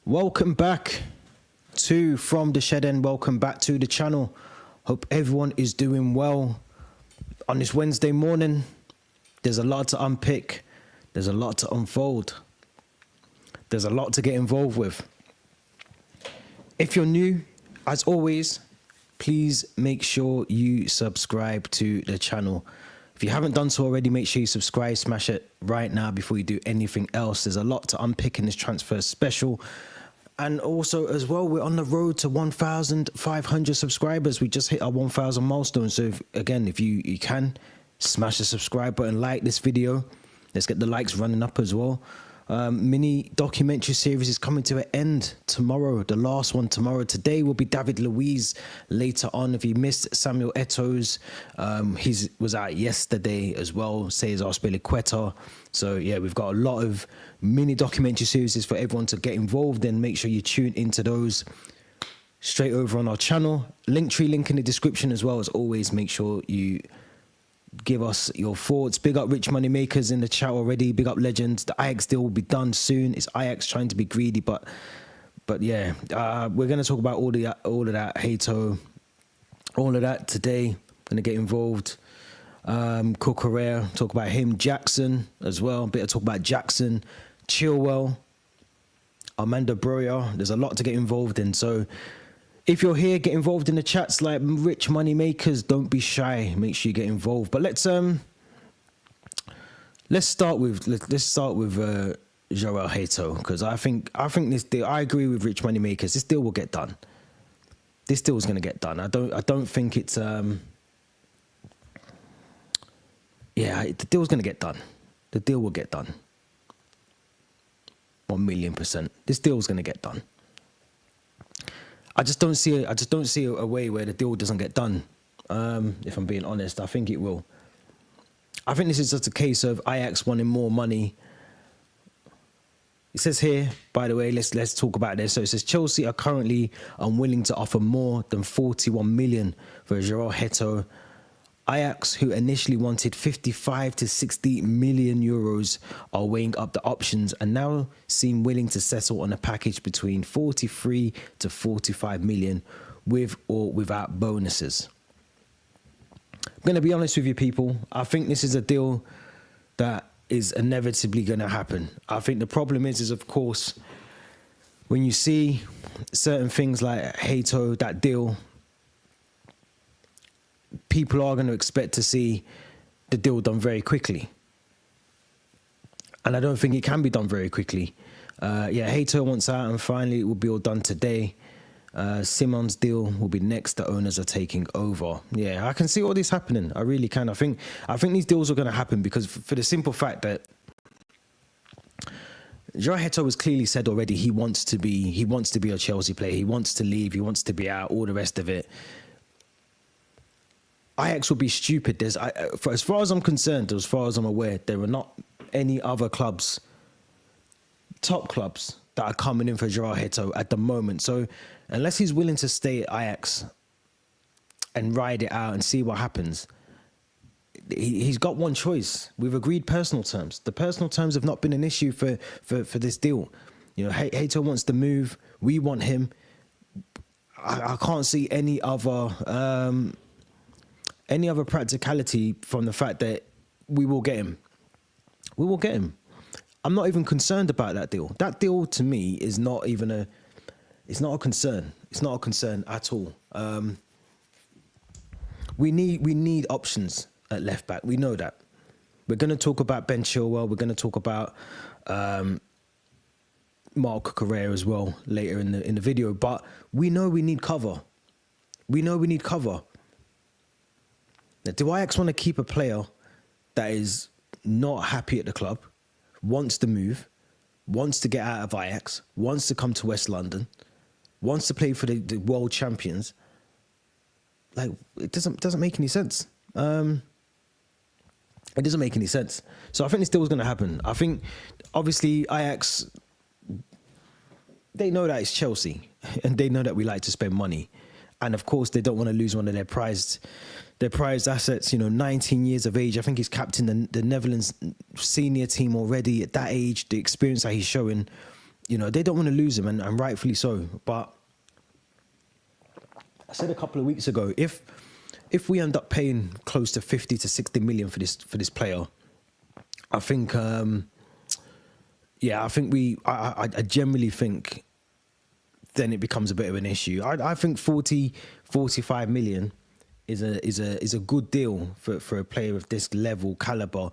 Welcome back to From the Shed End. Welcome back to the channel. Hope everyone is doing well on this Wednesday morning. There's a lot to unpick. There's a lot to unfold. There's a lot to get involved with. If you're new, as always, please make sure you subscribe to the channel. If you haven't done so already, make sure you subscribe, smash it right now before you do anything else. There's a lot to unpick in this transfer special. And also as well, we're on the road to 1,500 subscribers. We just hit our 1,000 milestone. So if you can, smash the subscribe button, like this video. Let's get the likes running up as well. Mini documentary series is coming to an end tomorrow, the last one tomorrow. Today will be David Luiz. Later on, if you missed Samuel Eto's, he was out yesterday as well. Cesar Spilicueta. So yeah, we've got a lot of mini documentary series for everyone to get involved in. Make sure you tune into those straight over on our channel. Linktree link in the description as well. As always, make sure you give us your thoughts. Big up Rich Money Makers in the chat already. Big up Legends. The Ajax deal will be done soon. It's Ajax trying to be greedy, but yeah, we're going to talk about all of that, Hato, all of that today. Going to get involved. Cucurella, talk about him. Jackson as well. A bit of talk about Jackson, Chilwell, Armando Broja. There's a lot to get involved in. So if you're here, get involved in the chats like Rich Money Makers. Don't be shy. Make sure you get involved. But let's start with Jorrel Hato, because I think this deal. I agree with Rich Money Makers. This deal will get done. This deal is going to get done. I don't think it's the deal's going to get done. The deal will get done. 1,000,000%. This deal's going to get done. I just don't see a way where the deal doesn't get done. If I'm being honest, I think it will. I think this is just a case of Ajax wanting more money. It says here, by the way, let's talk about this. So it says Chelsea are currently unwilling to offer more than 41 million for Jorrel Hato. Ajax, who initially wanted 55 to 60 million euros, are weighing up the options and now seem willing to settle on a package between 43 to 45 million with or without bonuses. I'm going to be honest with you, people. I think this is a deal that is inevitably going to happen. I think the problem is of course, when you see certain things like Hato, that deal, people are going to expect to see the deal done very quickly. And I don't think it can be done very quickly. Hato wants out and finally it will be all done today. Simons deal will be next. The owners are taking over. Yeah, I can see all this happening. I really can. I think these deals are going to happen because for the simple fact that Jorrel Hato has clearly said already he wants to be a Chelsea player. He wants to leave. He wants to be out. All the rest of it. Ajax will be stupid. As far as I'm concerned, as far as I'm aware, there are not any other clubs, top clubs, that are coming in for Jorrel Hato at the moment. So unless he's willing to stay at Ajax and ride it out and see what happens, he's got one choice. We've agreed personal terms. The personal terms have not been an issue for this deal. You know, Hato wants to move. We want him. I can't see any other practicality from the fact that we will get him. We will get him. I'm not even concerned about that deal. That deal to me is not even it's not a concern. It's not a concern at all. We need options at left back. We know that. We're going to talk about Ben Chilwell. We're going to talk about Marc Cucurella as well later in the video. But we know we need cover. We know we need cover. Now, do Ajax want to keep a player that is not happy at the club, wants to move, wants to get out of Ajax, wants to come to West London, wants to play for the world champions? Like, it doesn't make any sense. It doesn't make any sense. So I think this deal is going to happen. I think, obviously, Ajax, they know that it's Chelsea, and they know that we like to spend money. And of course, they don't want to lose one of their prized assets. You know, 19 years of age. I think he's captain the Netherlands senior team already at that age. The experience that he's showing, you know, they don't want to lose him, and rightfully so. But I said a couple of weeks ago, if we end up paying close to 50 to 60 million for this player, I think, I generally think then it becomes a bit of an issue. I think 40, 45 million is a good deal for a player of this level, caliber.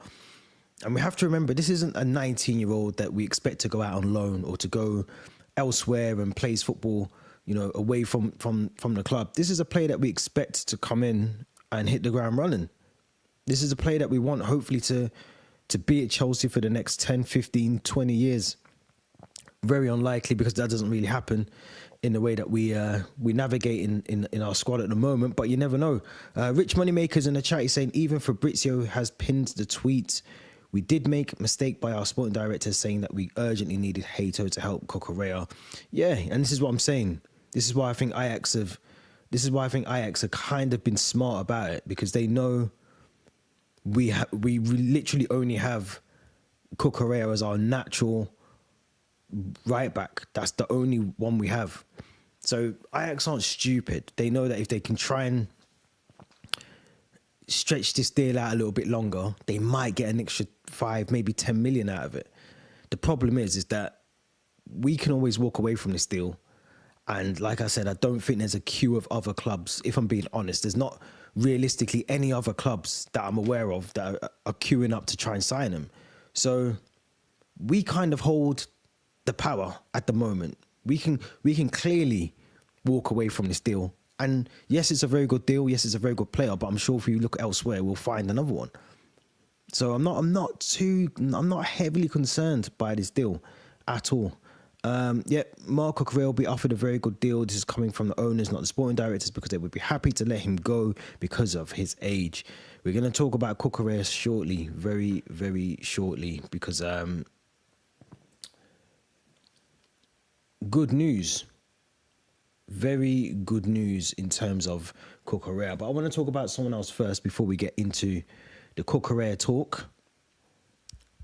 And we have to remember, this isn't a 19-year-old that we expect to go out on loan or to go elsewhere and plays football, you know, away from the club. This is a player that we expect to come in and hit the ground running. This is a player that we want, hopefully, to be at Chelsea for the next 10, 15, 20 years. Very unlikely, because that doesn't really happen in the way that we navigate in our squad at the moment, but you never know. Rich Moneymakers in the chat is saying, even Fabrizio has pinned the tweet. We did make a mistake by our sporting director saying that we urgently needed Hato to help Cucurella. Yeah, and this is what I'm saying. This is why I think Ajax have kind of been smart about it, because they know we literally only have Cucurella as our natural right back. That's the only one we have. So Ajax aren't stupid. They know that if they can try and stretch this deal out a little bit longer, they might get an extra 5, maybe 10 million out of it. The problem is that we can always walk away from this deal. And like I said, I don't think there's a queue of other clubs. If I'm being honest, there's not realistically any other clubs that I'm aware of that are queuing up to try and sign him. So we kind of hold the power at the moment. We can clearly walk away from this deal. And yes, it's a very good deal. Yes, it's a very good player. But I'm sure if you look elsewhere, we'll find another one. So I'm not heavily concerned by this deal at all. Marc Cucurella will be offered a very good deal. This is coming from the owners, not the sporting directors, because they would be happy to let him go because of his age. We're going to talk about Cucurella shortly, very, very shortly, because good news. Very good news in terms of Cucurella. But I want to talk about someone else first before we get into the Cucurella talk.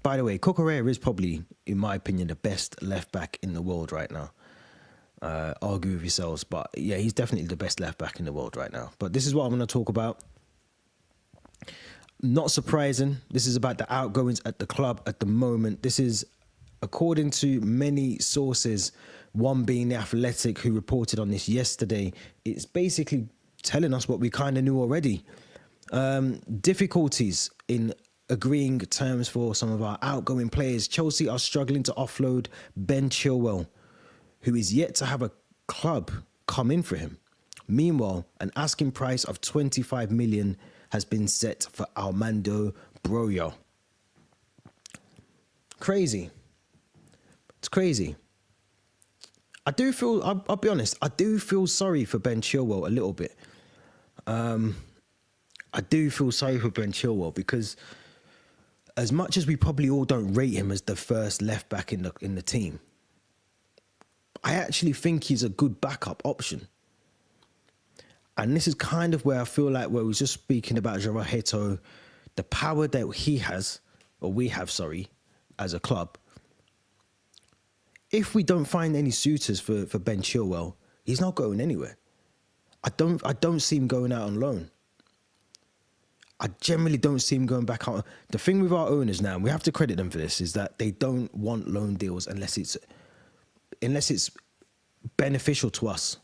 By the way, Cucurella is probably, in my opinion, the best left back in the world right now. Argue with yourselves, but yeah, he's definitely the best left back in the world right now. But this is what I'm going to talk about. Not surprising. This is about the outgoings at the club at the moment. This is, according to many sources, one being The Athletic, who reported on this yesterday. It's basically telling us what we kind of knew already. Difficulties in agreeing terms for some of our outgoing players. Chelsea are struggling to offload Ben Chilwell, who is yet to have a club come in for him. Meanwhile, an asking price of 25 million has been set for Armando Broja. Crazy. It's crazy. I do feel, I'll be honest, I do feel sorry for Ben Chilwell a little bit. I do feel sorry for Ben Chilwell, because as much as we probably all don't rate him as the first left back in the team, I actually think he's a good backup option. And this is kind of where I feel like, where we was just speaking about Jorrel Hato, the power that he has, or we have, sorry, as a club. If we don't find any suitors for Ben Chilwell, he's not going anywhere. I don't see him going out on loan. I generally don't see him going back out. The thing with our owners now, and we have to credit them for this, is that they don't want loan deals unless it's beneficial to us.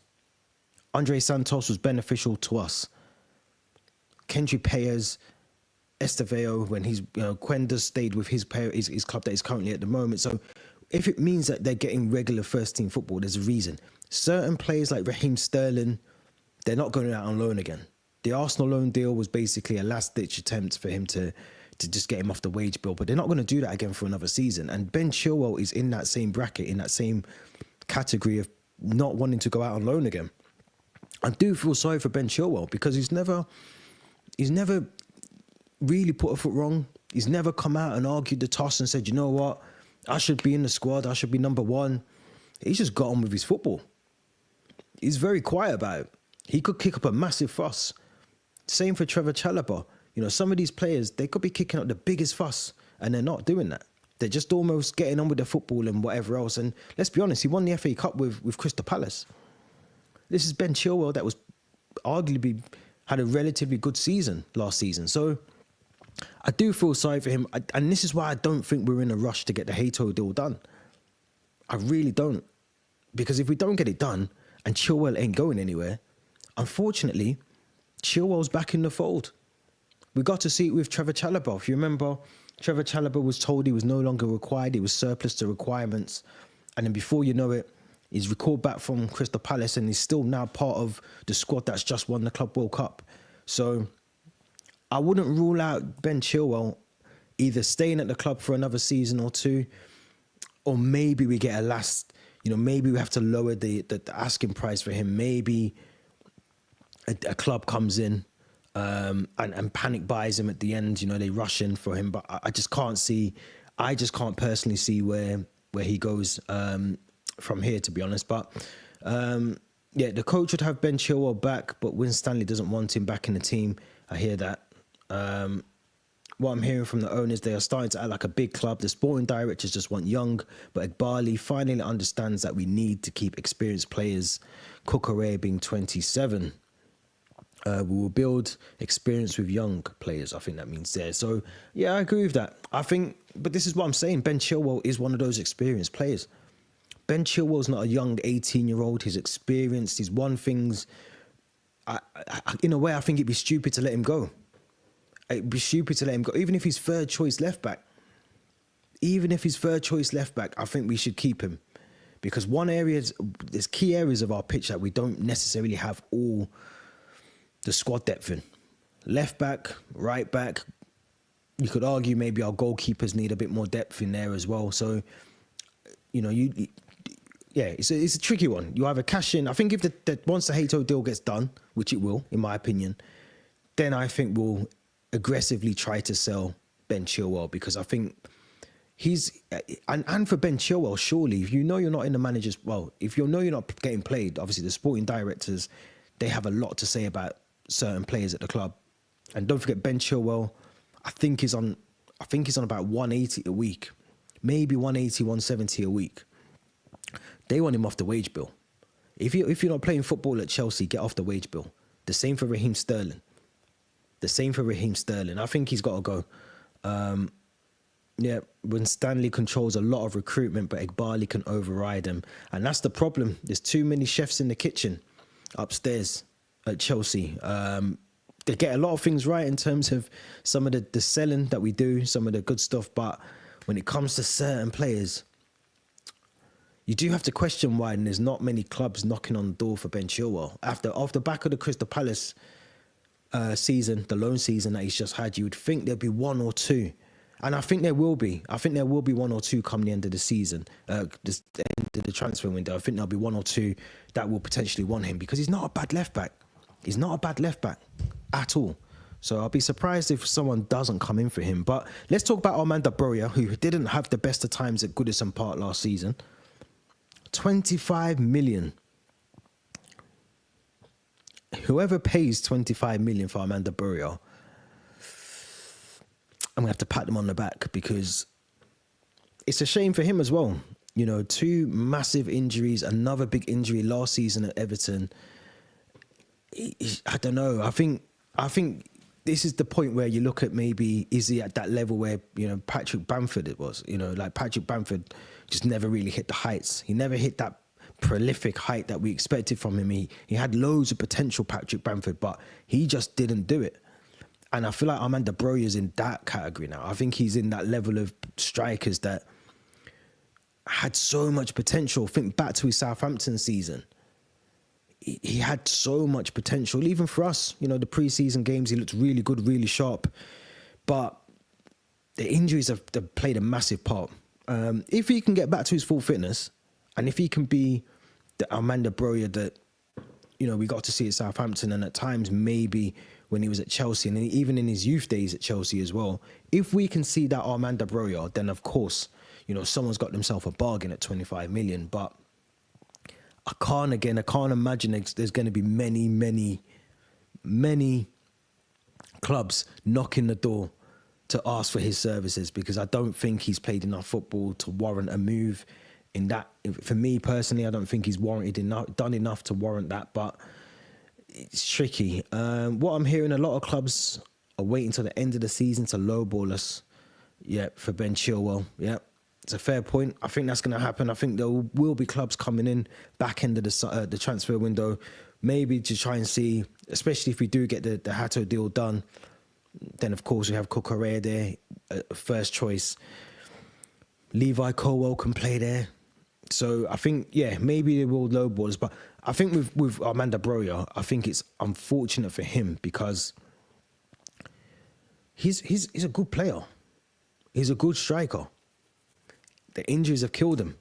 Andre Santos was beneficial to us. Kendry Payers, Estevao, when he's, Quenda stayed with his club that he's currently at the moment. So if it means that they're getting regular first team football, there's a reason. Certain players like Raheem Sterling, they're not going out on loan again. The Arsenal loan deal was basically a last-ditch attempt for him to just get him off the wage bill, but they're not going to do that again for another season. And Ben Chilwell is in that same bracket, in that same category of not wanting to go out on loan again. I do feel sorry for Ben Chilwell, because he's never really put a foot wrong. He's never come out and argued the toss and said, you know what, I should be in the squad, I should be number one. He's just got on with his football. He's very quiet about it. He could kick up a massive fuss. Same for Trevor Chalobah. Some of these players, they could be kicking up the biggest fuss, and they're not doing that. They're just almost getting on with the football and whatever else. And let's be honest, he won the FA Cup with Crystal Palace. This is Ben Chilwell that was arguably had a relatively good season last season. So I do feel sorry for him. And this is why I don't think we're in a rush to get the Hato deal done. I really don't. Because if we don't get it done and Chilwell ain't going anywhere, unfortunately, Chilwell's back in the fold. We got to see it with Trevor Chalobah. If you remember, Trevor Chalobah was told he was no longer required. He was surplus to requirements. And then before you know it, he's recalled back from Crystal Palace and he's still now part of the squad that's just won the Club World Cup. So I wouldn't rule out Ben Chilwell either staying at the club for another season or two, or maybe we get a last, maybe we have to lower the asking price for him. Maybe a club comes in and panic buys him at the end. They rush in for him, but I just can't personally see where he goes from here, to be honest. But the coach would have Ben Chilwell back, but Win Stanley doesn't want him back in the team. I hear that. What I'm hearing from the owners, they are starting to act like a big club. The sporting directors just want young, but Igbali finally understands that we need to keep experienced players. Cucurella being 27. We will build experience with young players. I think that means there. So, yeah, I agree with that. But this is what I'm saying. Ben Chilwell is one of those experienced players. Ben Chilwell's not a young 18-year-old. He's experienced. He's won things. In a way, I think it'd be stupid to let him go. It'd be stupid to let him go. Even if he's third choice left back. I think we should keep him. Because there's key areas of our pitch that we don't necessarily have all the squad depth in. Left back, right back. You could argue maybe our goalkeepers need a bit more depth in there as well. So, it's a tricky one. You either cash in. I think if once the Hato deal gets done, which it will, in my opinion, then I think we'll aggressively try to sell Ben Chilwell, because I think he's and for Ben Chilwell, surely, if you're not in the manager's, if you're not getting played, obviously the sporting directors, they have a lot to say about certain players at the club. And don't forget, Ben Chilwell, I think he's on about 180 a week, maybe 180, 170 a week. They want him off the wage bill. If you're not playing football at Chelsea, get off the wage bill. The same for Raheem Sterling. I think he's got to go. When Stanley controls a lot of recruitment, but Igbali can override him. And that's the problem. There's too many chefs in the kitchen upstairs at Chelsea. They get a lot of things right in terms of some of the selling that we do, some of the good stuff. But when it comes to certain players, you do have to question why there's not many clubs knocking on the door for Ben Chilwell. Off the back of the Crystal Palace season, the loan season that he's just had, you would think there'd be one or two. And I think there will be. I think there will be one or two come the end of the season, the end of the transfer window. I think there'll be one or two that will potentially want him, because he's not a bad left back. He's not a bad left back at all. So I'll be surprised if someone doesn't come in for him. But let's talk about Armando Broja, who didn't have the best of times at Goodison Park last season. 25 million. Whoever pays 25 million for Armando Broja, I'm going to have to pat them on the back, because it's a shame for him as well. Two massive injuries, another big injury last season at Everton. I don't know. I think this is the point where you look at, maybe, is he at that level where, Patrick Bamford it was? Patrick Bamford just never really hit the heights. He never hit that prolific height that we expected from him. He had loads of potential, Patrick Bamford, but he just didn't do it. And I feel like Armando Broja is in that category now. I think he's in that level of strikers that had so much potential. Think back to his Southampton season. He had so much potential. Even for us, the pre-season games, he looked really good, really sharp. But the injuries have played a massive part. If he can get back to his full fitness, and if he can be the Armando Broja that, we got to see at Southampton, and at times maybe when he was at Chelsea, and even in his youth days at Chelsea as well, if we can see that Armando Broja, then of course, someone's got themselves a bargain at 25 million. But I can't imagine there's going to be many clubs knocking the door to ask for his services, because I don't think he's played enough football to warrant a move in that. For me personally, I don't think he's done enough to warrant that, but it's tricky. What I'm hearing, a lot of clubs are waiting till the end of the season to lowball us. Yeah, for Ben Chilwell. Yeah, it's a fair point. I think that's going to happen. I think there will be clubs coming in back end of the transfer window, maybe to try and see, especially if we do get the Hato deal done. Then, of course, we have Cucurella there, first choice. Levi Colwell can play there. So I think, yeah, maybe they will lowball us. But I think with Armando Broja, I think it's unfortunate for him because he's a good player. He's a good striker. The injuries have killed him.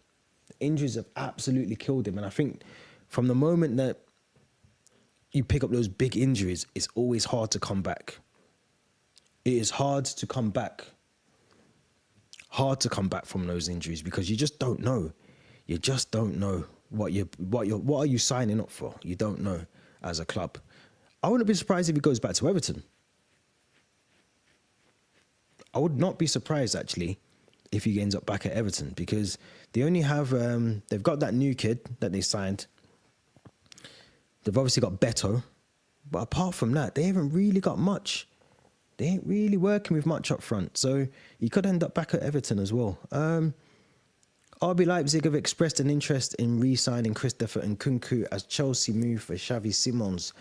The injuries have absolutely killed him. And I think from the moment that you pick up those big injuries, it's always hard to come back. It is hard to come back. Hard to come back from those injuries because you just don't know. You just don't know what are you signing up for? You don't know as a club. I wouldn't be surprised if he goes back to Everton. I would not be surprised actually if he ends up back at Everton because they only have they've got that new kid that they signed. They've obviously got Beto, but apart from that, they haven't really got much. They ain't really working with much up front. So he could end up back at Everton as well. RB Leipzig have expressed an interest in re-signing Christopher Nkunku as Chelsea move for Xavi Simons.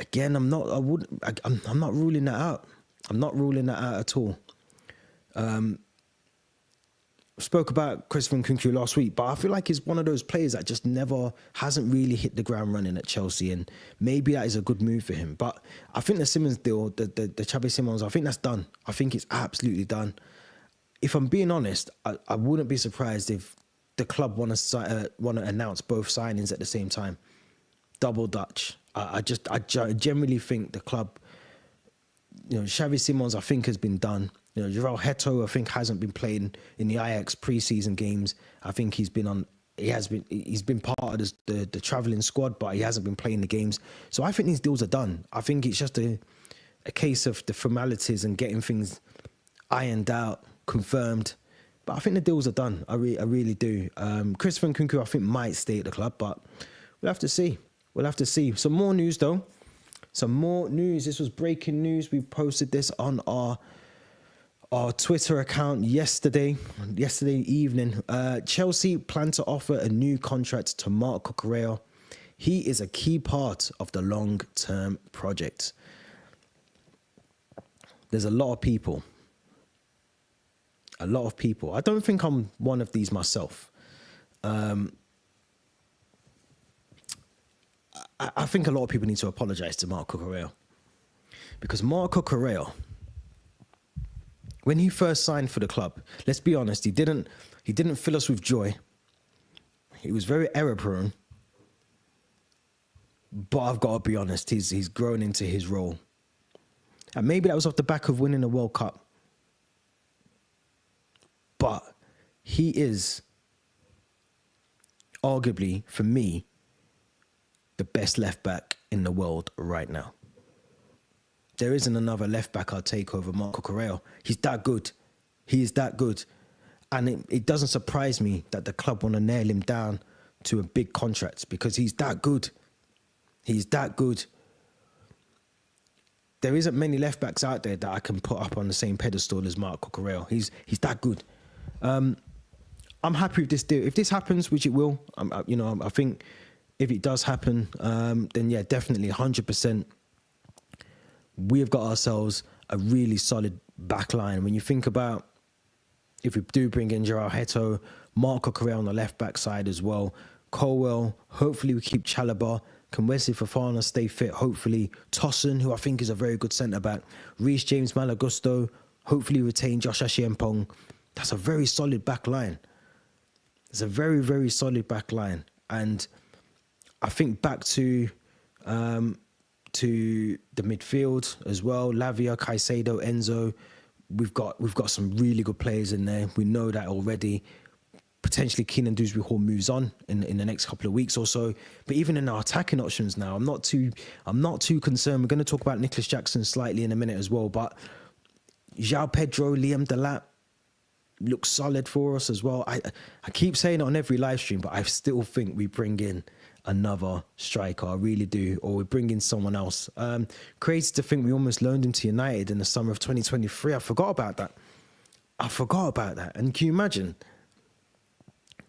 Again, I'm not ruling that out. I'm not ruling that out at all. Spoke about Christopher Nkunku last week, but I feel like he's one of those players that just hasn't really hit the ground running at Chelsea, and maybe that is a good move for him. But I think the Simons deal, the Xavi Simons, I think that's done. I think it's absolutely done. If I'm being honest, I wouldn't be surprised if the club want to announce both signings at the same time. Double Dutch. I generally think the club, Xavi Simons, I think has been done. Jorrel Hato, I think, hasn't been playing in the Ajax preseason games. I think he's been part of the travelling squad, but he hasn't been playing the games. So I think these deals are done. I think it's just a case of the formalities and getting things ironed out, confirmed. But I think the deals are done. I really do. Christopher Nkunku, I think, might stay at the club, but we'll have to see. We'll have to see. Some more news, though. Some more news. This was breaking news. We posted this on our Twitter account yesterday evening. Chelsea plan to offer a new contract to Marc Cucurella. He is a key part of the long-term project. There's a lot of people. I don't think I'm one of these myself. I think a lot of people need to apologise to Marc Cucurella. Because Marc Cucurella, when he first signed for the club, let's be honest, he didn't fill us with joy. He was very error-prone. But I've got to be honest, he's grown into his role. And maybe that was off the back of winning the World Cup. But he is, arguably, for me, the best left-back in the world right now. There isn't another left-back I'll take over Marc Cucurella. He's that good. He is that good. And it doesn't surprise me that the club want to nail him down to a big contract because he's that good. He's that good. There isn't many left-backs out there that I can put up on the same pedestal as Marc Cucurella. He's that good. I'm happy with this deal. If this happens, which it will, I think if it does happen, then yeah, definitely 100%. We've got ourselves a really solid back line. When you think about if we do bring in Jorrel Hato, Marc Cucurella on the left-back side as well, Colwell, hopefully we keep Chalobah, can Wesley Fofana stay fit, hopefully Tosun, who I think is a very good centre-back, Reece James Malagusto, hopefully retain Josh Ashiempong. That's a very solid back line. It's a very, very solid back line. And I think back to the midfield as well. Lavia, Caicedo, Enzo. We've got some really good players in there. We know that already. Potentially Keenan Dewsbury Hall moves on in the next couple of weeks or so. But even in our attacking options now, I'm not too concerned. We're going to talk about Nicolas Jackson slightly in a minute as well. But João Pedro, Liam Delap looks solid for us as well. I keep saying it on every live stream, but I still think we bring in another striker. I really do. Or we bring in someone else. Crazy to think we almost loaned him to United in the summer of 2023. I forgot about that. And can you imagine?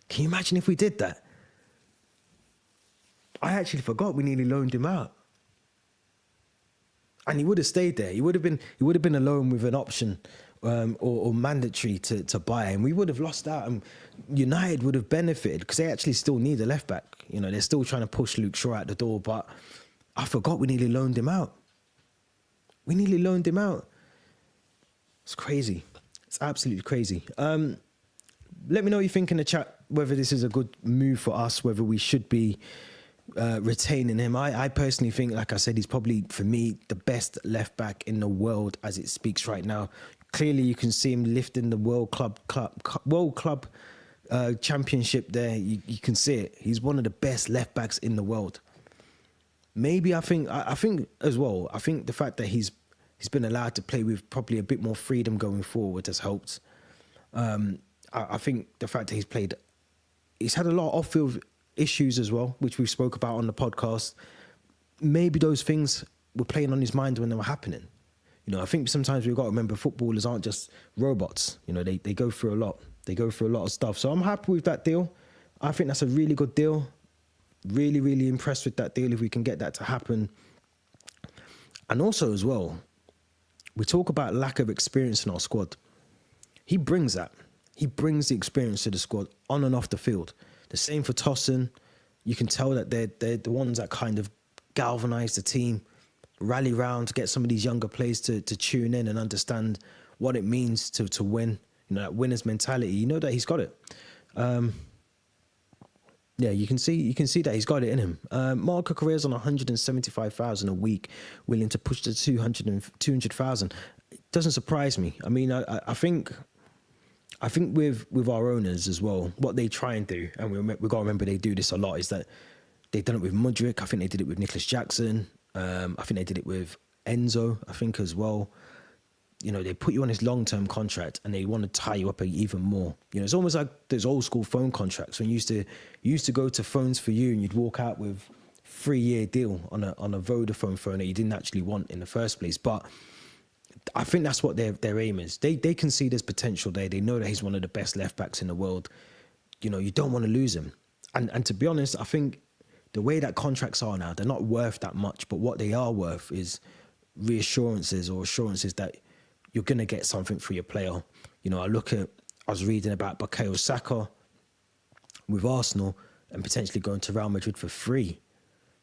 If we did that? I actually forgot we nearly loaned him out. And he would have stayed there. He would have been a loan with an option or mandatory to buy, and we would have lost out. And United would have benefited because they actually still need a left back. You know, they're still trying to push Luke Shaw out the door. But I forgot we nearly loaned him out. It's crazy. It's absolutely crazy. Let me know what you think in the chat, whether this is a good move for us, whether we should be retaining him. I personally think, like I said, he's probably, for me, the best left back in the world as it speaks right now. Clearly, you can see him lifting the World Club Championship there. You can see it. He's one of the best left backs in the world. Maybe I think as well. I think the fact that he's been allowed to play with probably a bit more freedom going forward has helped. I think the fact that he's had a lot of off-field issues as well, which we spoke about on the podcast. Maybe those things were playing on his mind when they were happening. You know, I think sometimes we've got to remember footballers aren't just robots. You know, they go through a lot. They go through a lot of stuff. So I'm happy with that deal. I think that's a really good deal. Really, really impressed with that deal if we can get that to happen. And also as well, we talk about lack of experience in our squad. He brings that. He brings the experience to the squad on and off the field. The same for Tosin. You can tell that they're the ones that kind of galvanise the team, rally round to get some of these younger players to tune in and understand what it means to win. You know, that winner's mentality. You know that he's got it. Yeah, you can see that he's got it in him. Marco Correa's on 175,000 a week, willing to push to 200,000. It doesn't surprise me. I mean, I think with our owners as well, what they try and do, and we've got to remember they do this a lot, is that they've done it with Mudryk. I think they did it with Nicolas Jackson. I think they did it with Enzo, I think, as well. You know, they put you on this long-term contract and they want to tie you up even more. You know, it's almost like those old-school phone contracts when you used to go to Phones for You and you'd walk out with 3-year deal on a Vodafone phone that you didn't actually want in the first place. But I think that's what their aim is. They can see there's potential there. They know that he's one of the best left-backs in the world. You know, you don't want to lose him. And to be honest, I think the way that contracts are now, they're not worth that much. But what they are worth is reassurances or assurances that you're going to get something for your player. You know, I was reading about Bukayo Saka with Arsenal and potentially going to Real Madrid for free.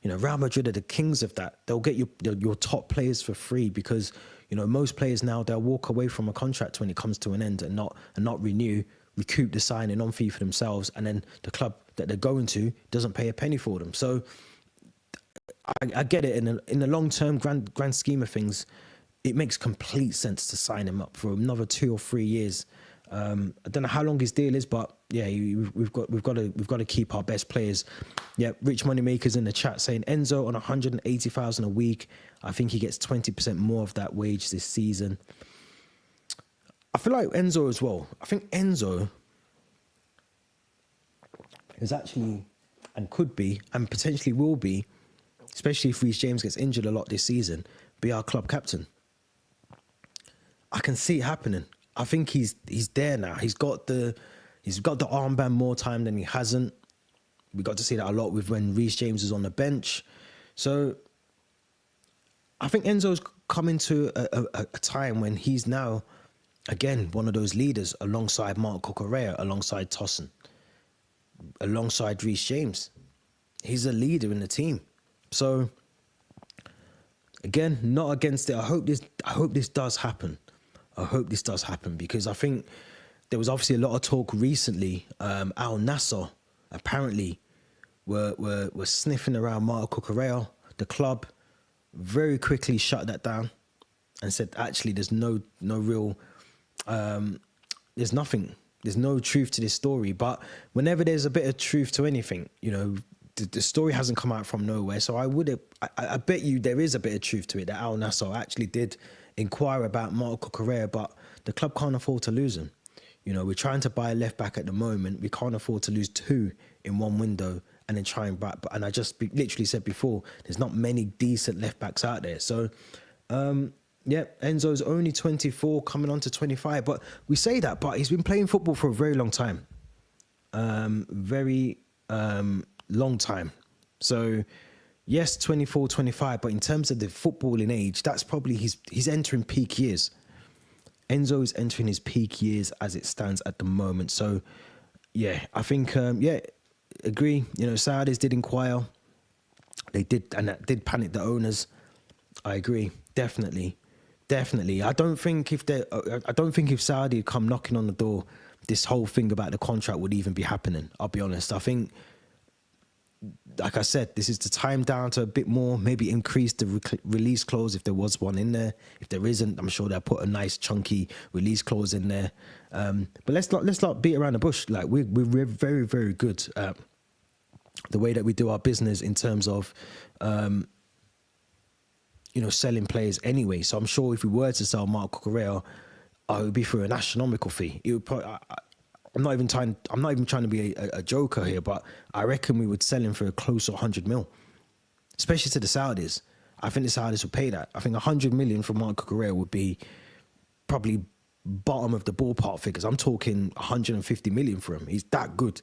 You know, Real Madrid are the kings of that. They'll get your top players for free because, you know, most players now, they'll walk away from a contract when it comes to an end and not renew, recoup the signing on fee for themselves, and then the club that they're going to doesn't pay a penny for them. So I get it. In the long-term grand scheme of things, it makes complete sense to sign him up for another 2 or 3 years. I don't know how long his deal is, but yeah, we've got to keep our best players. Yeah, Rich Moneymakers in the chat saying Enzo on 180,000 a week. I think he gets 20% more of that wage this season. I feel like Enzo as well. I think Enzo is actually, and could be, and potentially will be, especially if Reece James gets injured a lot this season, be our club captain. I can see it happening. I think he's there now. He's got the armband more time than he hasn't. We got to see that a lot with when Reece James was on the bench. So I think Enzo's coming to a time when he's now, again, one of those leaders alongside Marco Correa, alongside Tosin, alongside Reece James. He's a leader in the team. So again, not against it. I hope this does happen. I hope this does happen because I think there was obviously a lot of talk recently. Al Nassr apparently were sniffing around Marco Correa. The club very quickly shut that down and said, actually, there's no real, there's nothing. There's no truth to this story. But whenever there's a bit of truth to anything, you know, the story hasn't come out from nowhere. So I bet you there is a bit of truth to it that Al Nassr actually did inquire about Marco Correa, but the club can't afford to lose him. You know, we're trying to buy a left back at the moment. We can't afford to lose 2 in one window and then try and back. And I just literally said before, there's not many decent left backs out there. So, yeah, Enzo's only 24, coming on to 25. But we say that, but he's been playing football for a very long time. Very long time. So, yes, 24, 25. But in terms of the footballing age, that's probably he's entering peak years. Enzo is entering his peak years as it stands at the moment. So, yeah, I think, agree. You know, Saudis did inquire. They did, and that did panic the owners. I agree, definitely. I don't think if Saudi had come knocking on the door, this whole thing about the contract would even be happening. I'll be honest. I think, like I said, this is the time down to a bit more, maybe increase the release clause if there was one in there. If there isn't, I'm sure they'll put a nice chunky release clause in there. But let's not beat around the bush. Like we're very, very good at the way that we do our business in terms of, you know, selling players anyway. So I'm sure if we were to sell Marco Correa, it would be for an astronomical fee. It would probably, I'm not even trying to be a joker here, but I reckon we would sell him for close to 100 mil, especially to the Saudis. I think the Saudis would pay that. I think 100 million for Marco Correa would be probably bottom of the ballpark figures. I'm talking 150 million for him. He's that good.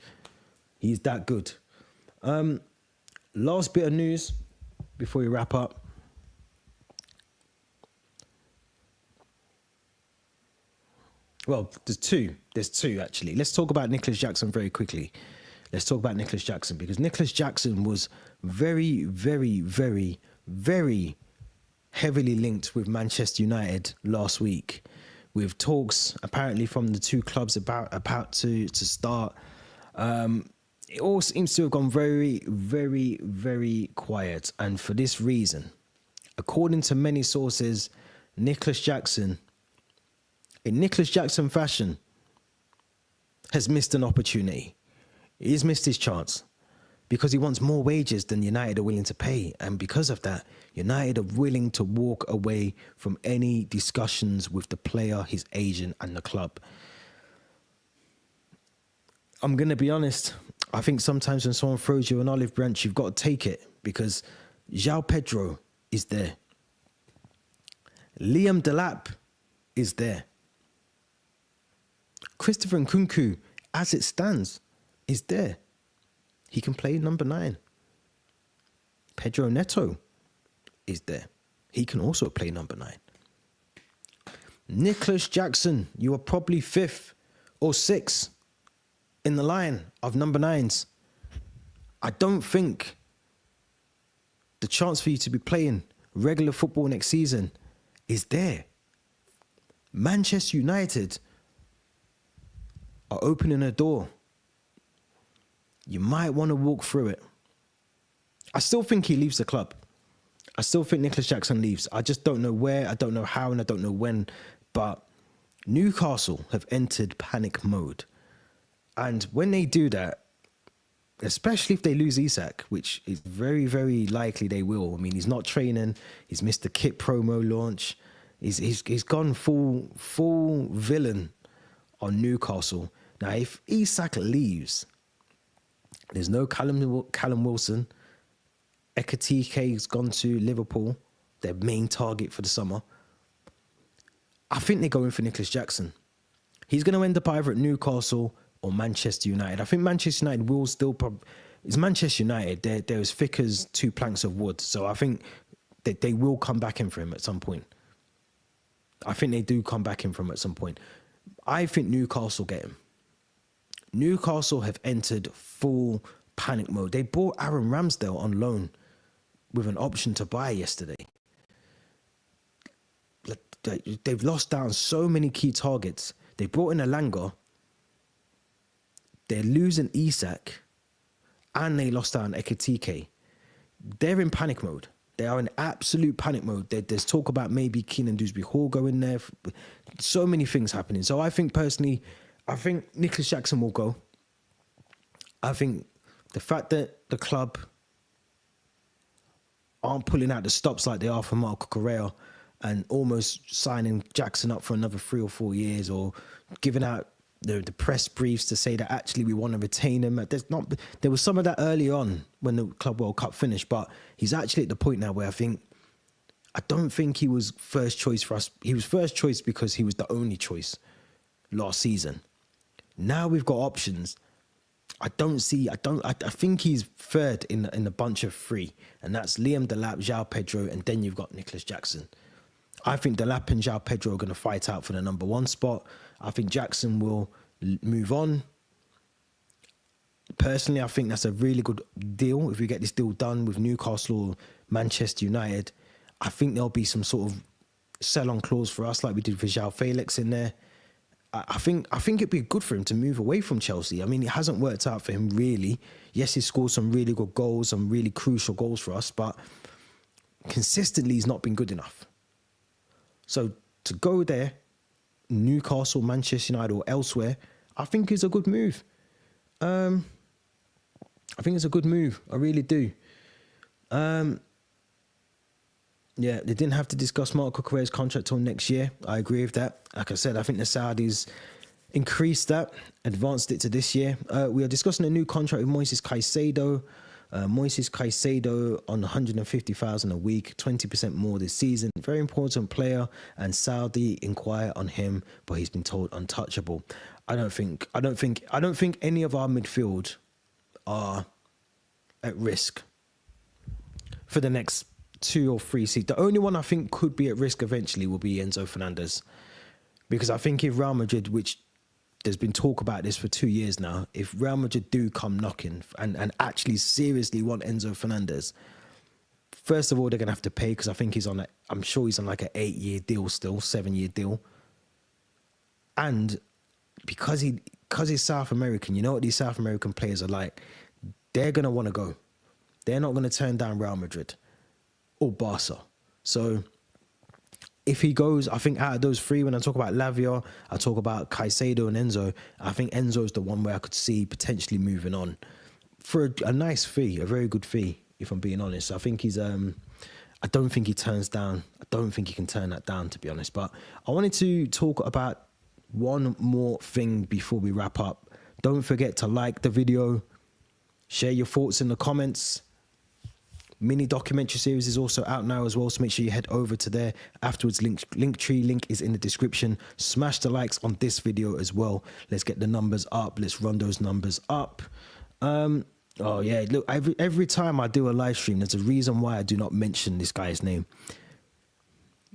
Last bit of news before we wrap up. Well, there's two actually. Let's talk about Nicolas Jackson very quickly. Let's talk about Nicolas Jackson, because Nicolas Jackson was very, very, very, very heavily linked with Manchester United last week, with talks apparently from the two clubs about to start. It all seems to have gone very, very, very quiet, and for this reason, according to many sources, Nicolas Jackson, in Nicolas Jackson fashion, has missed an opportunity. He's missed his chance because he wants more wages than United are willing to pay. And because of that, United are willing to walk away from any discussions with the player, his agent, and the club. I'm going to be honest. I think sometimes when someone throws you an olive branch, you've got to take it, because João Pedro is there. Liam Delap is there. Christopher Nkunku, as it stands, is there. He can play number 9. Pedro Neto is there. He can also play number 9. Nicolas Jackson, you are probably 5th or 6th in the line of number 9s. I don't think the chance for you to be playing regular football next season is there. Manchester United are opening a door. You might want to walk through it. I still think he leaves the club. I still think Nicolas Jackson leaves. I just don't know where, I don't know how, and I don't know when. But Newcastle have entered panic mode. And when they do that, especially if they lose Isak, which is very, very likely they will. I mean, he's not training. He's missed the kit promo launch. He's gone full villain on Newcastle. Now, if Isak leaves, there's no Callum Wilson. Ekatike's gone to Liverpool, their main target for the summer. I think they're going for Nicolas Jackson. He's going to end up either at Newcastle or Manchester United. I think Manchester United will still... It's Manchester United. They're as thick as 2 planks of wood. So I think that they will come back in for him at some point. I think they do come back in for him at some point. I think Newcastle get him. Newcastle have entered full panic mode. They bought Aaron Ramsdale on loan with an option to buy yesterday. They've lost down so many key targets. They brought in Elanga. They're losing Isak. And they lost down Ekatike. They're in panic mode. They are in absolute panic mode. There's talk about maybe Keenan Dewsbury-Hall going there. So many things happening. So I think personally, I think Nicolas Jackson will go. I think the fact that the club aren't pulling out the stops like they are for Marco Correa, and almost signing Jackson up for another 3 or 4 years, or giving out the press briefs to say that actually we want to retain him. There was some of that early on when the Club World Cup finished, but he's actually at the point now where I don't think he was first choice for us. He was first choice because he was the only choice last season. Now we've got options. I think he's third in the bunch of 3, and that's Liam Delap, João Pedro, and then you've got Nicolas Jackson. I think Delap and João Pedro are going to fight out for the number 1 spot. I think Jackson will move on. Personally, I think that's a really good deal. If we get this deal done with Newcastle or Manchester United, I think there'll be some sort of sell-on clause for us like we did for João Felix in there. I think it'd be good for him to move away from Chelsea. I mean, it hasn't worked out for him really. Yes, he scored some really good goals, some really crucial goals for us, but consistently he's not been good enough. So to go there, Newcastle, Manchester United or elsewhere, I think is a good move. I think it's a good move. I really do. Yeah, they didn't have to discuss Marco Correa's contract till next year. I agree with that. Like I said, I think the Saudis increased that, advanced it to this year. We are discussing a new contract with Moises Caicedo. Moises Caicedo on 150,000 a week, 20% more this season. Very important player, and Saudi inquire on him, but he's been told untouchable. I don't think any of our midfield are at risk for the next 2 or 3 seasons. The only one I think could be at risk eventually will be Enzo Fernandez, because I think if Real Madrid, which there's been talk about this for 2 years now, if Real Madrid do come knocking and actually seriously want Enzo Fernandez, first of all, they're going to have to pay, because I think I'm sure he's on like an 8-year deal still, 7-year deal. And because he's South American, you know what these South American players are like? They're going to want to go. They're not going to turn down Real Madrid or Barca. So if he goes, I think out of those 3, when I talk about Lavia, I talk about Caicedo and Enzo, I think Enzo's the one where I could see potentially moving on for a nice fee, a very good fee, if I'm being honest. I think he's, I don't think he turns down, I don't think he can turn that down, to be honest. But I wanted to talk about one more thing before we wrap up. Don't forget to like the video, share your thoughts in the comments. Mini documentary series is also out now as well, so make sure you head over to there afterwards. Linktree link is in the description. Smash the likes on this video as well. Let's get the numbers up. Let's run those numbers up. Oh yeah, look, every time I do a live stream, there's a reason why I do not mention this guy's name.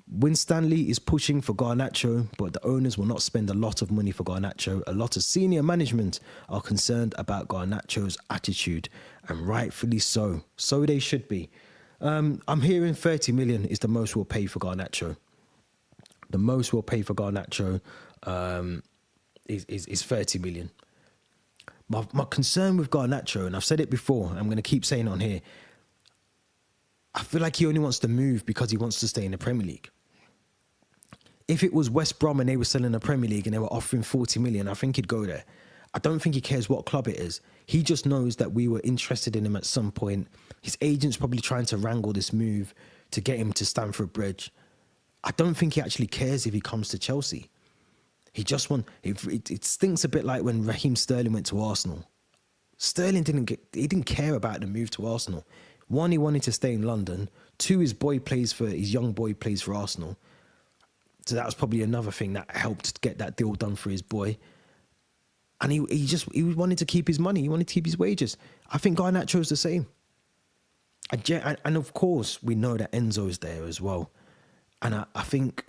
Winstanley is pushing for Garnacho, but the owners will not spend a lot of money for Garnacho. A lot of senior management are concerned about Garnacho's attitude, and rightfully so. So they should be. I'm hearing 30 million is the most we'll pay for Garnacho. The most we'll pay for Garnacho is 30 million. My concern with Garnacho, and I've said it before, I'm going to keep saying it on here, I feel like he only wants to move because he wants to stay in the Premier League. If it was West Brom and they were still in the Premier League and they were offering 40 million, I think he'd go there. I don't think he cares what club it is. He just knows that we were interested in him at some point. His agent's probably trying to wrangle this move to get him to Stamford Bridge. I don't think he actually cares if he comes to Chelsea. He just it stinks a bit like when Raheem Sterling went to Arsenal. Sterling didn't care about the move to Arsenal. 1, he wanted to stay in London. 2, his young boy plays for Arsenal. So that was probably another thing that helped get that deal done for his boy. And he wanted to keep his money. He wanted to keep his wages. I think Garnacho's the same. And of course, we know that Enzo's there as well. And I think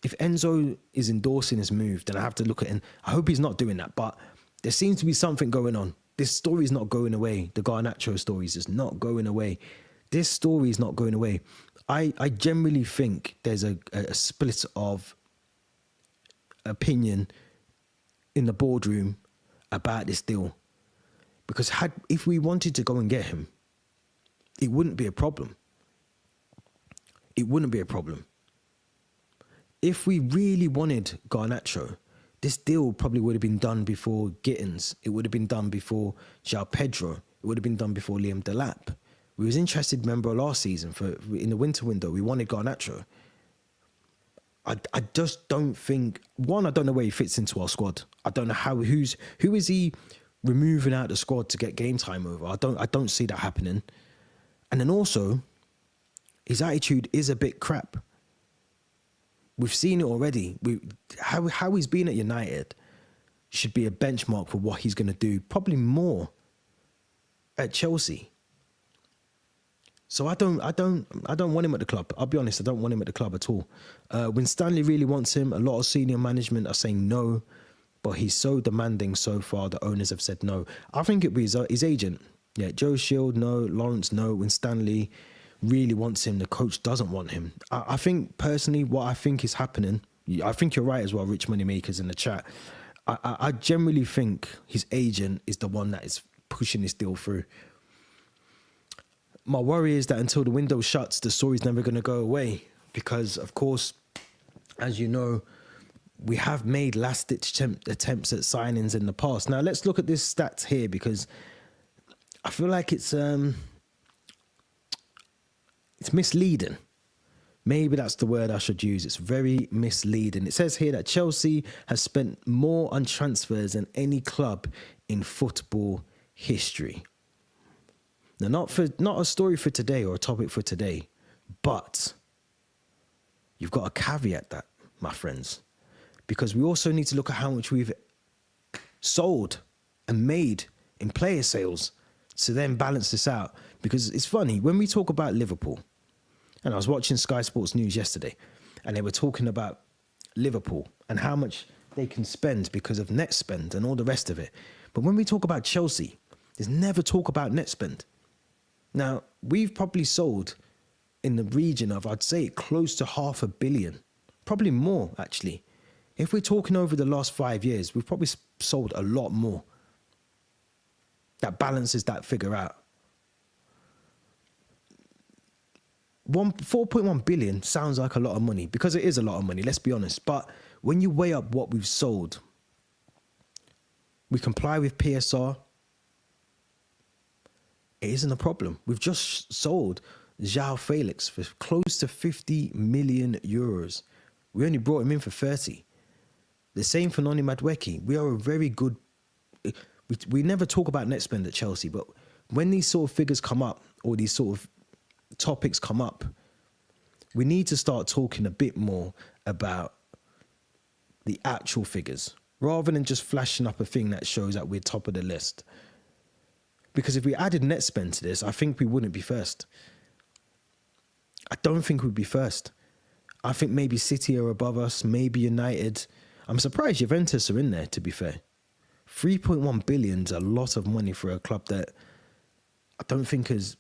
if Enzo is endorsing his move, then I have to look at him. I hope he's not doing that, but there seems to be something going on. This story is not going away. The Garnacho story is just not going away. This story is not going away. I generally think there's a split of opinion in the boardroom about this deal. Because if we wanted to go and get him, it wouldn't be a problem. It wouldn't be a problem. If we really wanted Garnacho, this deal probably would have been done before Gittins. It would have been done before João Pedro. It would have been done before Liam Delap. We was interested, remember, last season in the winter window. We wanted Garnacho. I just don't think, one, I don't know where he fits into our squad. I don't know who is he removing out the squad to get game time over. I don't see that happening. And then also, his attitude is a bit crap. We've seen it already. How he's been at United should be a benchmark for what he's going to do, probably more at Chelsea. So I don't want him at the club. I'll be honest, I don't want him at the club at all. When Stanley really wants him, a lot of senior management are saying no, but he's so demanding so far, the owners have said no. I think it'd be his agent. Yeah, Joe Shield, no. Lawrence, no. When Stanley really wants him, the coach doesn't want him. I think, personally, what I think is happening, I think you're right as well, Rich Moneymakers in the chat. I generally think his agent is the one that is pushing this deal through. My worry is that until the window shuts, the story's never going to go away. Because, of course, as you know, we have made last-ditch attempts at signings in the past. Now, let's look at this stats here, because I feel like it's misleading. Maybe that's the word I should use. It's very misleading. It says here that Chelsea has spent more on transfers than any club in football history. Now, not a story for today or a topic for today, but you've got to caveat that, my friends, because we also need to look at how much we've sold and made in player sales to then balance this out. Because it's funny, when we talk about Liverpool, and I was watching Sky Sports News yesterday, and they were talking about Liverpool and how much they can spend because of net spend and all the rest of it. But when we talk about Chelsea, there's never talk about net spend. Now, we've probably sold in the region of, I'd say, close to $500 million. Probably more, actually. If we're talking over the last 5 years, we've probably sold a lot more. That balances that figure out. 4.1 billion sounds like a lot of money, because it is a lot of money, let's be honest. But when you weigh up what we've sold, we comply with PSR. It isn't a problem. We've just sold João Felix for close to 50 million euros. We only brought him in for 30. The same for Noni Madueke. We are a very good... We never talk about net spend at Chelsea, but when these sort of figures come up, or these sort of topics come up, we need to start talking a bit more about the actual figures, rather than just flashing up a thing that shows that we're top of the list. Because if we added net spend to this, I think we wouldn't be first. I don't think we'd be first. I think maybe City are above us, maybe United. I'm surprised Juventus are in there, to be fair. 3.1 billion is a lot of money for a club that I don't think is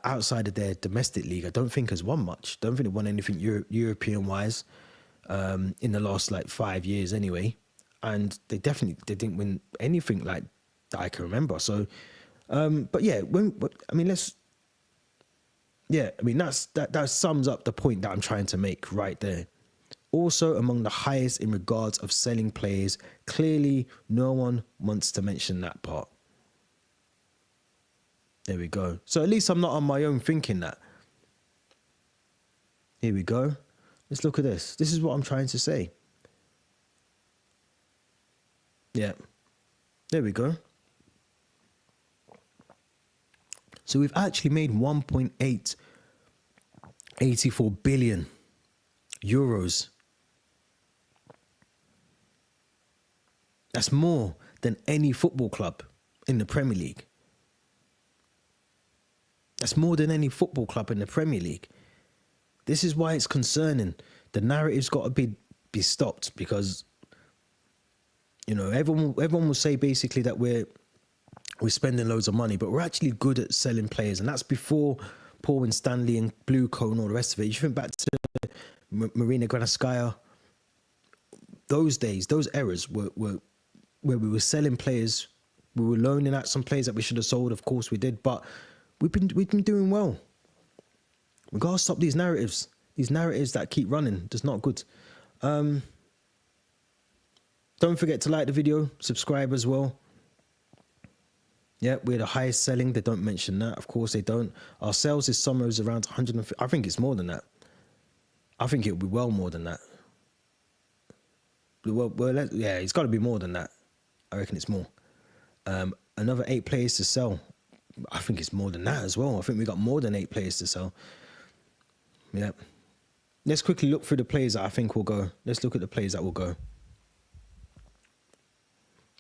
outside of their domestic league. I don't think has won much. Don't think they won anything European-wise in the last 5 years anyway. And they didn't win anything like that I can remember. So... but yeah, that sums up the point that I'm trying to make right there. Also among the highest in regards of selling players. Clearly, no one wants to mention that part. There we go. So at least I'm not on my own thinking that. Here we go. Let's look at this. This is what I'm trying to say. Yeah. There we go. So we've actually made 1.84 billion euros. That's more than any football club in the Premier League. That's more than any football club in the Premier League. This is why it's concerning. The narrative's got to be stopped, because, you know, everyone will say basically that we're spending loads of money, but we're actually good at selling players. And that's before Paul and Stanley and Blue Co and all the rest of it. You think back to Marina Granovskaya, those days, those eras were where we were selling players. We were loaning out some players that we should have sold. Of course we did, but we've been doing well. We got to stop these narratives. These narratives that keep running. That's not good. Don't forget to like the video, subscribe as well. Yeah, we're the highest selling. They don't mention that. Of course, they don't. Our sales this summer is around 150. I think it's more than that. I think it'll be well more than that. Yeah, it's got to be more than that. I reckon it's more. Another 8 players to sell. I think it's more than that as well. I think we got more than 8 players to sell. Yeah. Let's quickly look through the players that I think will go. Let's look at the players that will go.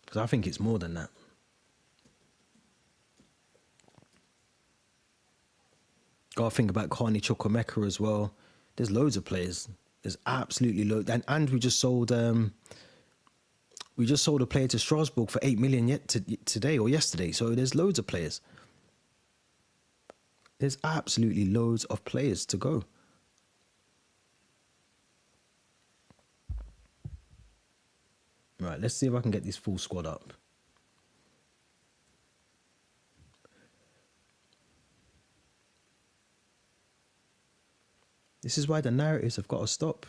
Because I think it's more than that. Got to think about Carney Chukwuemeka as well. There's loads of players. There's absolutely loads. And we just sold a player to Strasbourg for 8 million today or yesterday. So there's loads of players. There's absolutely loads of players to go. Right, let's see if I can get this full squad up. This is why the narratives have got to stop.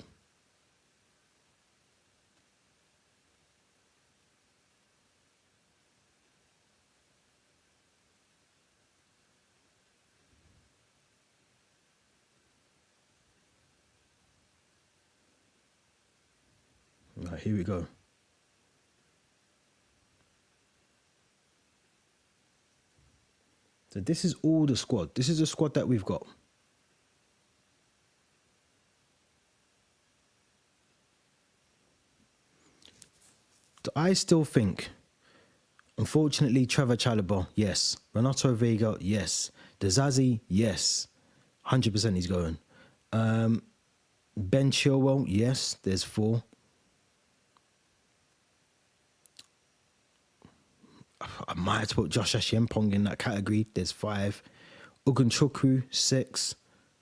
Right, here we go. So this is all the squad. This is the squad that we've got. So I still think, unfortunately, Trevor Chalobah, yes. Renato Vega, yes. Dezazi, yes. 100% he's going. Ben Chilwell, yes. There's 4. I might have to put Josh Ashiempong in that category. There's 5. Ugunchukwu, 6.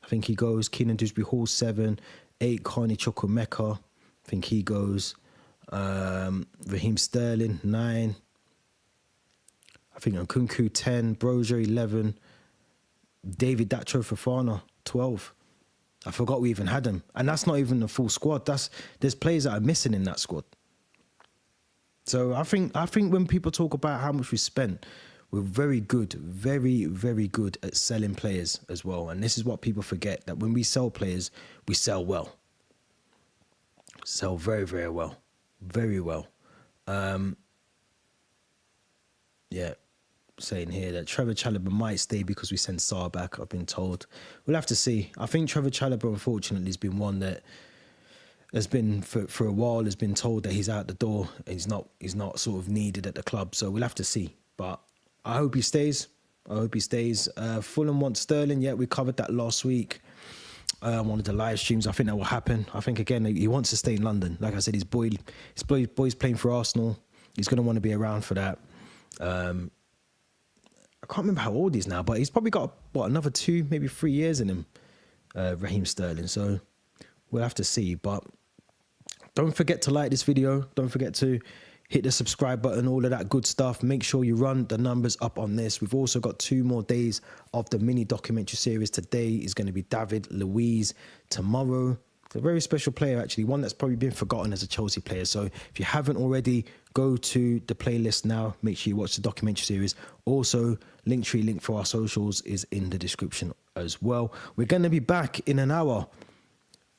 I think he goes. Keenan Dewsbury Hall, 7. 8. Carney Chukwuemeka, I think he goes. Raheem Sterling, 9. I think Nkunku, 10. Brozier, 11. David Datro Fofana, 12. I forgot we even had him. And that's not even the full squad. There's players that are missing in that squad. So I think when people talk about how much we spent, we're very good, very, very good at selling players as well. And this is what people forget, that when we sell players, we sell well. Sell very, very well. Very well. Yeah, saying here that Trevor Chalobah might stay because we send Sarr back, I've been told. We'll have to see. I think Trevor Chalobah, unfortunately, has been one that has been for a while, has been told that he's out the door. He's not sort of needed at the club. So we'll have to see. But I hope he stays. I hope he stays. Fulham want Sterling. Yeah, we covered that last week. One of the live streams. I think that will happen. I think, again, he wants to stay in London. Like I said, his boy's playing for Arsenal. He's going to want to be around for that. I can't remember how old he is now, but he's probably got, another 2, maybe 3 years in him, Raheem Sterling. So we'll have to see. But don't forget to like this video. Don't forget to hit the subscribe button, all of that good stuff. Make sure you run the numbers up on this. We've also got 2 more days of the mini documentary series. Today is going to be David Luiz. Tomorrow, it's a very special player, actually. One that's probably been forgotten as a Chelsea player. So if you haven't already, go to the playlist now. Make sure you watch the documentary series. Also, link for our socials is in the description as well. We're going to be back in an hour.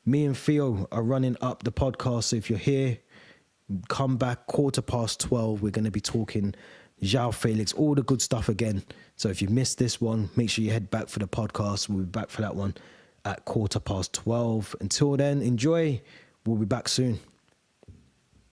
Me and Theo are running up the podcast. So if you're here, come back 12:15. We're going to be talking João Felix, all the good stuff again. So if you missed this one, make sure you head back for the podcast. We'll be back for that one at 12:15. Until then, enjoy. We'll be back soon.